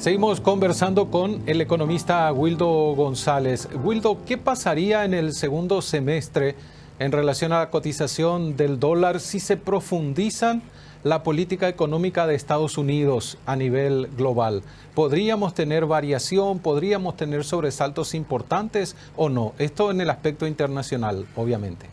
Seguimos conversando con el economista Wildo González. Wildo, ¿qué pasaría en el segundo semestre en relación a la cotización del dólar si se profundizan la política económica de Estados Unidos a nivel global? ¿Podríamos tener variación? ¿Podríamos tener sobresaltos importantes o no? Esto en el aspecto internacional, obviamente.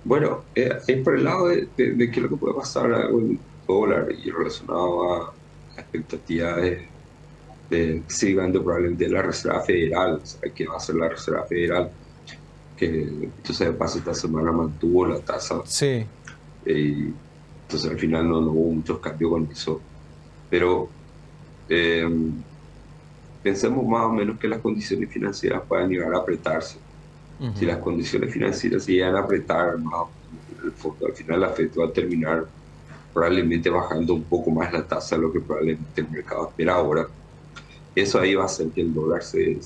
Bueno, ahí por el lado de qué es lo que puede pasar con el dólar y relacionado a las expectativas que sigan de probablemente la Reserva Federal, o sea, que va a ser la Reserva Federal, que entonces de paso esta semana mantuvo la tasa, Sí. y entonces al final no hubo muchos cambios con eso. Pero eh, pensemos más o menos que las condiciones financieras puedan llegar a apretarse. Si Ujú. las condiciones financieras se llegan a apretar más o menos, el fondo, al final la FED va a terminar probablemente bajando un poco más la tasa de lo que probablemente el mercado espera ahora. Eso ahí va a hacer que el dólar se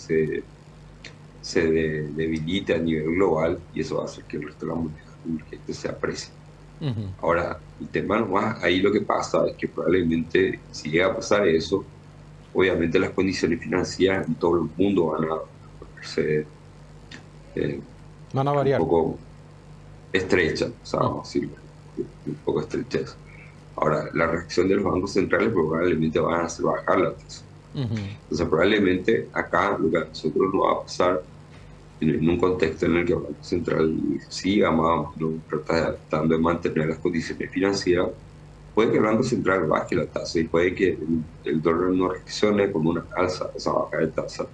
debilite a nivel global y eso va a hacer que el resto de las monedas emergentes se aprecien. Ujú. Ahora, el tema nomás, ahí lo que pasa es que probablemente si llega a pasar eso, obviamente las condiciones financieras en todo el mundo van a ponerse eh, Van a un variar. poco estrechas, o sea, Ujú. vamos a decirlo, un poco estrechas. Ahora, la reacción de los bancos centrales probablemente van a hacer bajar la tasa. Ujú. Entonces, probablemente acá lo que a nosotros nos va a pasar en un contexto en el que el Banco Central siga más o menos tratando de mantener las condiciones financieras, puede que el Banco Central baje la tasa y puede que el dólar no reaccione con una alza, esa baja de tasa,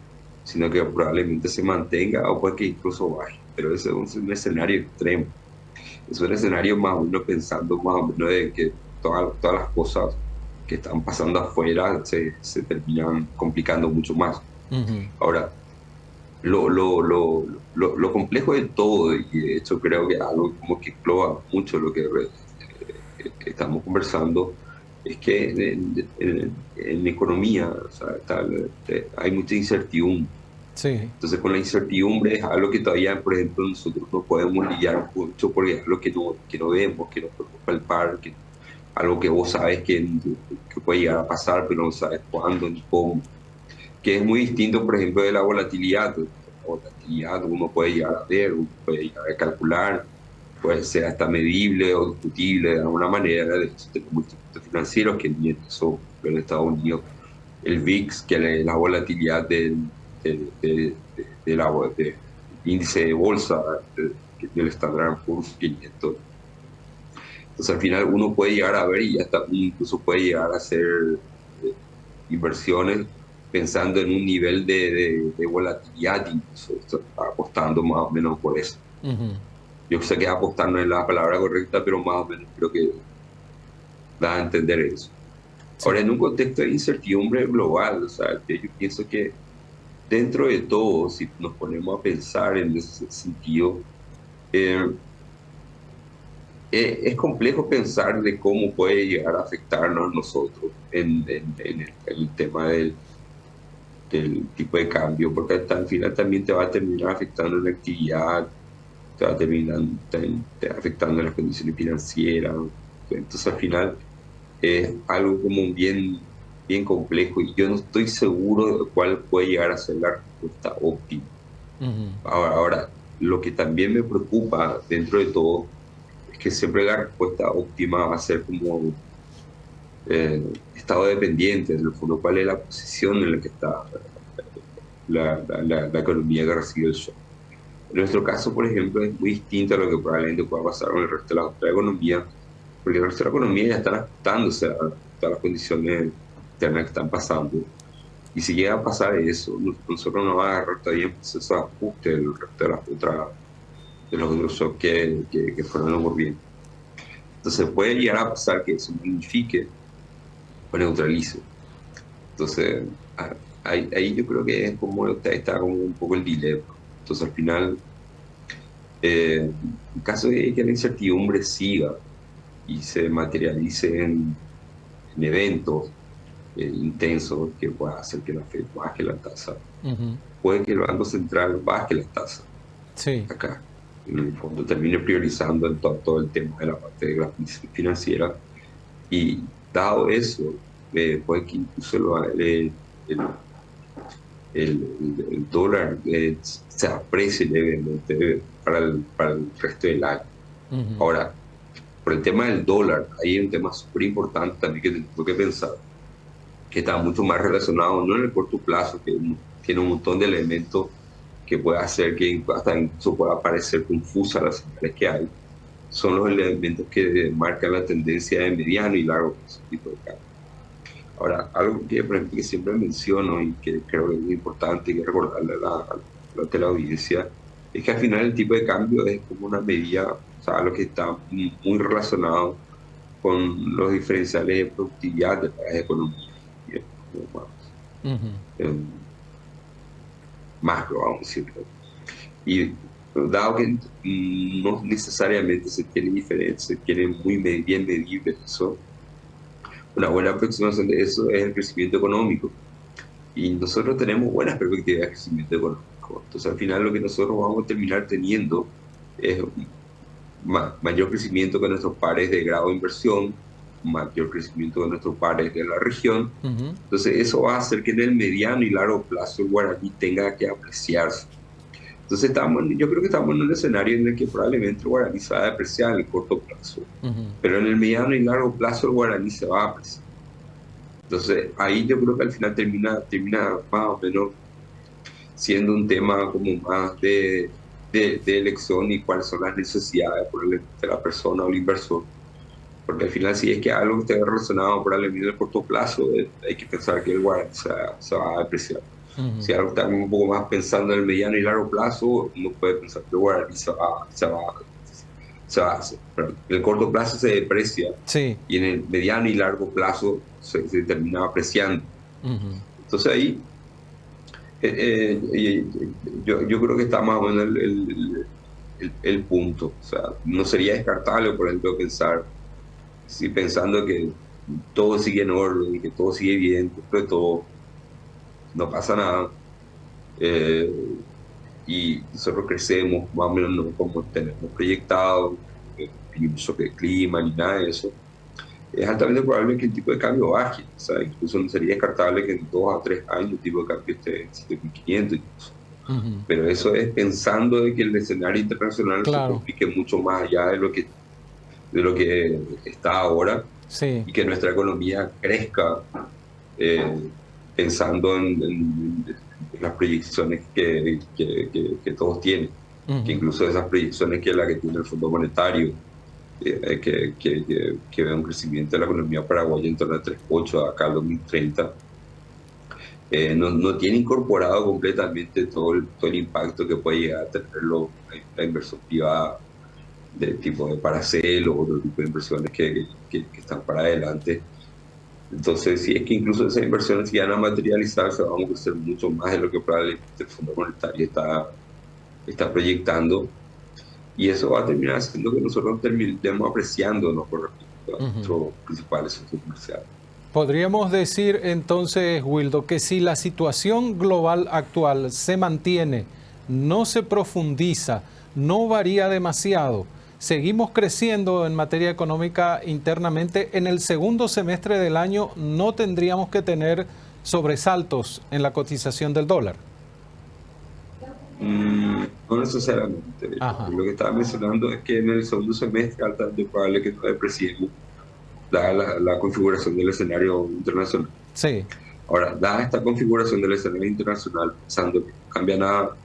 sino que probablemente se mantenga o puede que incluso baje. Pero ese es un escenario extremo. Es un escenario más o menos pensando más o menos de que todas las cosas que están pasando afuera se terminan complicando mucho más. Ujú. Ahora, lo complejo de todo, y de hecho creo que algo como que engloba mucho lo que estamos conversando, es que en economía, o sea, hay mucha incertidumbre. Sí. Entonces, con la incertidumbre es algo que todavía, por ejemplo, nosotros no podemos lidiar mucho porque es algo que no vemos, que no podemos palpar, algo que vos sabes que puede llegar a pasar, pero no sabes cuándo ni cómo. Que es muy distinto, por ejemplo, de la volatilidad. La volatilidad uno puede llegar a ver, uno puede llegar a calcular, puede ser hasta medible o discutible de alguna manera. De hecho, tenemos institutos financieros que miden eso en Estados Unidos. El VIX, que es la volatilidad del índice de bolsa del Standard Poor's 500. Entonces, al final uno puede llegar a ver y hasta incluso puede llegar a hacer eh, inversiones pensando en un nivel de volatilidad, incluso apostando más o menos por eso. Ujú. Yo sé que apostar no es la palabra correcta, pero más o menos creo que da a entender eso. Ahora, Sí. en un contexto de incertidumbre global, o sea, yo pienso que dentro de todo, si nos ponemos a pensar en ese sentido, eh, es complejo pensar de cómo puede llegar a afectarnos a nosotros en el tema del tipo de cambio, porque hasta al final también te va a terminar afectando la actividad, te va a terminar afectando las condiciones financieras. Entonces al final es algo como bien complejo y yo no estoy seguro de cuál puede llegar a ser la respuesta óptima. Ujú. Ahora, lo que también me preocupa dentro de todo es que siempre la respuesta óptima va a ser como estado dependiente, en el fondo, cuál es la posición en la que está la economía que recibe el shock. En nuestro caso, por ejemplo, es muy distinto a lo que probablemente pueda pasar con el resto de la otra economía, porque el resto de la economía ya están ajustándose a todas las condiciones externas que están pasando. Y si llega a pasar eso, nosotros nos va a agarrar todavía en proceso de ajuste del resto de los otros shocks que fueron ocurriendo. Entonces puede llegar a pasar que eso magnifique o neutralice. Entonces, ahí yo creo que es como está como un poco el dilema. Entonces, al final, en caso de que la incertidumbre siga y se materialice en eventos intensos que pueda hacer que la Fed baje la tasa, Ujú. puede que el Banco Central baje la tasa Sí. acá. En el fondo termine priorizando todo el tema de la parte de la financiera. Y dado eso, puede que incluso el, el dólar se aprecie levemente para el resto del año. Ujú. Ahora, por el tema del dólar, ahí hay un tema súper importante también que tengo que pensar, que está mucho más relacionado, no en el corto plazo, que tiene un montón de elementos que puede hacer que hasta incluso pueda parecer confusa las señales que hay, son los elementos que marcan la tendencia de mediano y largo plazo tipo de cambio. Ahora, algo que, por ejemplo, que siempre menciono y que creo que es muy importante y que recordarle a la audiencia, es que al final el tipo de cambio es como una medida, o sea, lo que está muy relacionado con los diferenciales de productividad de las economías, y es como más, Ujú. macro, vamos a decirlo. Y dado que no necesariamente se tiene diferencia, se tiene bien medible eso, una buena aproximación de eso es el crecimiento económico. Y nosotros tenemos buenas perspectivas de crecimiento económico. Entonces, al final, lo que nosotros vamos a terminar teniendo es mayor crecimiento que nuestros pares de grado de inversión, mayor crecimiento que nuestros pares de la región. Ujú. Entonces, eso va a hacer que en el mediano y largo plazo el guaraní tenga que apreciarse. Entonces, yo creo que estamos en un escenario en el que probablemente el guaraní se va a depreciar en el corto plazo, Ujú. pero en el mediano y largo plazo el guaraní se va a apreciar. Entonces, ahí yo creo que al final termina más o menos siendo un tema como más de elección y cuáles son las necesidades de la persona o el inversor. Porque al final, si es que algo esté relacionado probablemente en el corto plazo, hay que pensar que el guaraní se va a apreciar. Ujú. Si algo está un poco más pensando en el mediano y largo plazo, uno puede pensar que el guaraní perdón, en el corto plazo se deprecia Sí. y en el mediano y largo plazo se termina apreciando. Ujú. Entonces ahí yo creo que está más o menos el punto. O sea, no sería descartable, por ejemplo, pensar, si pensando que todo sigue en orden y que todo sigue bien, después de todo no pasa nada, eh, y nosotros crecemos más o menos no como tenemos proyectado, ni un choque de clima, ni nada de eso, es altamente probable que el tipo de cambio baje. O sea, incluso no sería descartable que en 2 a 3 años el tipo de cambio esté en 7.500 incluso. Ujú. Pero eso es pensando de que el escenario internacional se Claro. complique mucho más allá de lo que está ahora Sí. y que nuestra economía crezca eh, pensando en las proyecciones que todos tienen, que Ujú. incluso esas proyecciones que la que tiene el Fondo Monetario, que ve un crecimiento de la economía paraguaya en torno a 3,8 acá al 2030, no tiene incorporado completamente todo el impacto que puede llegar a tener la inversión privada de tipo de Paracel o otro tipo de inversiones que están para adelante. Entonces, si es que incluso esas inversiones llegan a materializarse, vamos a crecer mucho más de lo que probablemente el Fondo Monetario está proyectando. Y eso va a terminar haciendo que nosotros terminemos apreciándonos con respecto a Ujú. nuestros principales socios comerciales. Podríamos decir entonces, Wildo, que si la situación global actual se mantiene, no se profundiza, no varía demasiado, seguimos creciendo en materia económica internamente, en el segundo semestre del año no tendríamos que tener sobresaltos en la cotización del dólar. No necesariamente. Ajá. Lo que estaba mencionando es que en el segundo semestre altamente probable que nos depreciemos, dada la configuración del escenario internacional. Sí. Ahora, dada esta configuración del escenario internacional, pensando que no cambia nada,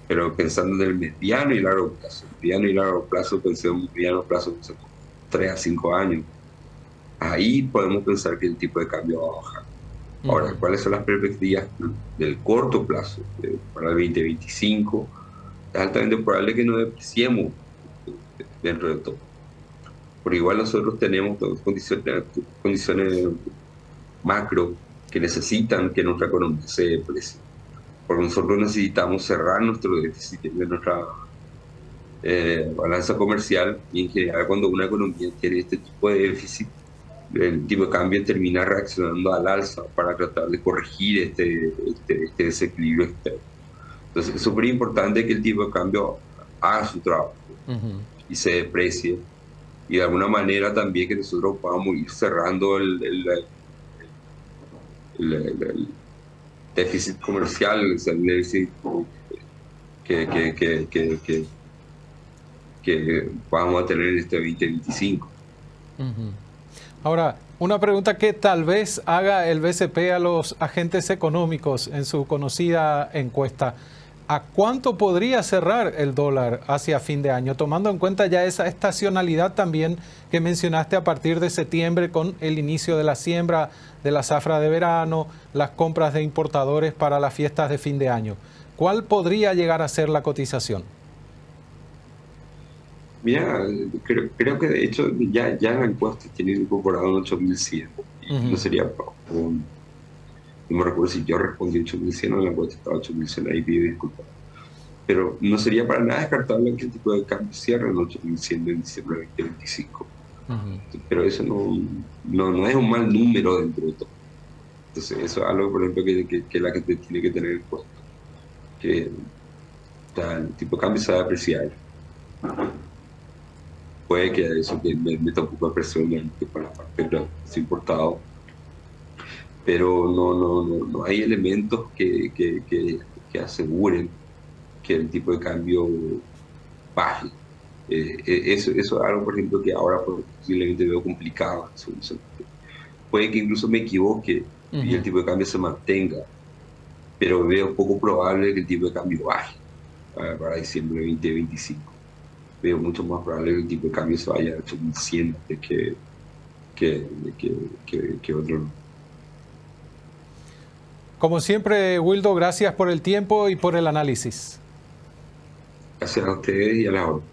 pero pensando en el mediano y largo plazo, mediano y largo plazo, pensemos mediano plazo, pensemos 3 a 5 años, ahí podemos pensar que el tipo de cambio va a bajar. Ahora, Ujú. ¿cuáles son las perspectivas del corto plazo para el 2025? Es altamente probable que nos depreciemos dentro de todo. Porque igual nosotros tenemos condiciones macro que necesitan que nuestra economía se deprecie. Porque nosotros necesitamos cerrar nuestro déficit de nuestra balanza comercial y en general cuando una economía tiene este tipo de déficit, el tipo de cambio termina reaccionando al alza para tratar de corregir este desequilibrio externo. Entonces es súper importante que el tipo de cambio haga su trabajo Ujú. y se deprecie y de alguna manera también que nosotros podamos ir cerrando el déficit comercial, o sea, el déficit que, que, que, que, que, que vamos a tener en este 2025. Ujú. Ahora, una pregunta que tal vez haga el BCP a los agentes económicos en su conocida encuesta. ¿A cuánto podría cerrar el dólar hacia fin de año? Tomando en cuenta ya esa estacionalidad también que mencionaste a partir de septiembre con el inicio de la siembra de la zafra de verano, las compras de importadores para las fiestas de fin de año. ¿Cuál podría llegar a ser la cotización? Mira, creo que de hecho ya en la encuesta tienen incorporado un 8100 y no Ujú, sería, no me recuerdo si yo respondí 8100 o en la encuesta estaba 8100, ahí pido disculpas. Pero no sería para nada descartable que el tipo de cambio cierre en 8100 en diciembre de 2025. ujú. Pero eso no es un mal número dentro de todo. Entonces, eso es algo, por ejemplo, que la gente tiene que tener en cuenta, que el tipo de cambio se va a apreciar. Puede que eso que me meta un poco de presión para la parte de los importados, pero no hay elementos que aseguren que el tipo de cambio baje. Eso es algo, por ejemplo, que ahora posiblemente veo complicado. Puede que incluso me equivoque y el Ujú. tipo de cambio se mantenga, pero veo poco probable que el tipo de cambio baje para diciembre de 2025. Veo mucho más probable que el tipo de cambio se vaya a 8100 de que, que otro. Como siempre, Wildo, gracias por el tiempo y por el análisis. Gracias a ustedes y a la hora.